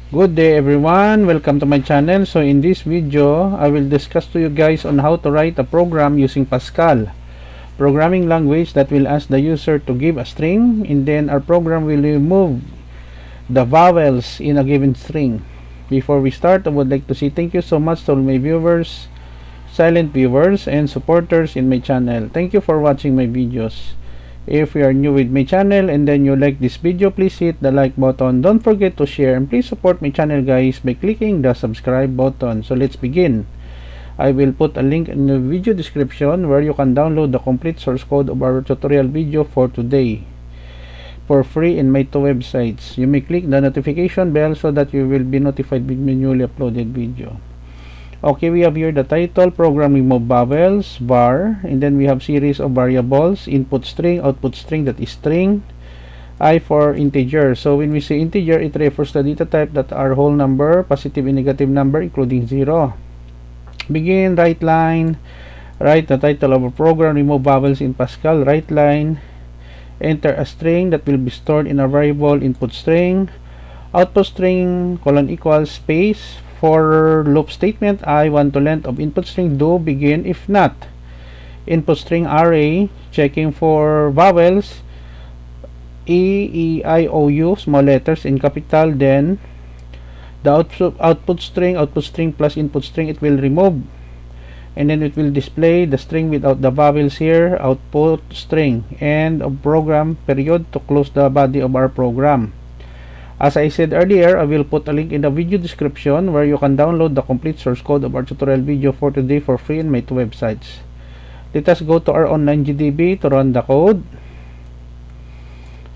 Good day everyone, welcome to my channel. So in this video, I will discuss to you guys on how to write a program using Pascal, programming language that will ask the user to give a string, and then our program will remove the vowels in a given string. Before we start, I would like to say thank you so much to all my viewers, silent viewers, and supporters in my channel. Thank you for watching my videos. If you are new with my channel and then you like this video, please hit the like button. Don't forget to share and please support my channel guys by clicking the subscribe button. So let's begin. I will put a link in the video description where you can download the complete source code of our tutorial video for today for free in my two websites. You may click the notification bell so that you will be notified with my newly uploaded video. Okay, we have here the title, program remove vowels, var, and then we have series of variables, input string, output string, that is string, I for integer. So when we say integer, it refers to data type that are whole number, positive and negative number, including 0. Begin, right line, write the title of a program, remove vowels in Pascal, right line, enter a string that will be stored in a variable, input string, output string, colon equals, space. For loop statement, I want to length of input string do begin. If not, input string array, checking for vowels, I, O, U, small letters in capital, then the output string plus input string, it will remove, and then it will display the string without the vowels here, output string, and a program period to close the body of our program. As I said earlier, I will put a link in the video description where you can download the complete source code of our tutorial video for today for free in my two websites. Let us go to our online GDB to run the code.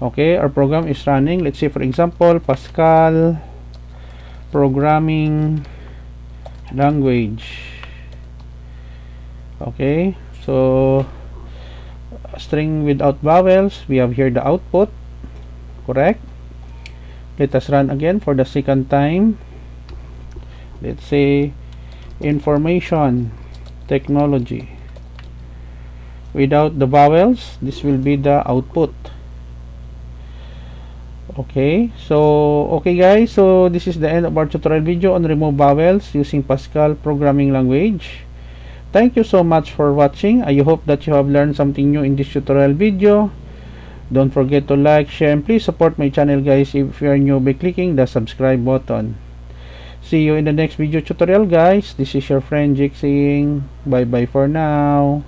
Okay, our program is running. Let's say for example, Pascal programming language. Okay, so string without vowels, we have here the output, correct? Let us run again for the second time. Let's say information technology. Without the vowels, this will be the output. Okay, so okay guys, so this is the end of our tutorial video on remove vowels using Pascal programming language. Thank you so much for watching. I hope that you have learned something new in this tutorial video. Don't forget to like, share, and please support my channel guys if you are new by clicking the subscribe button. See you in the next video tutorial guys. This is your friend Jake saying bye bye for now.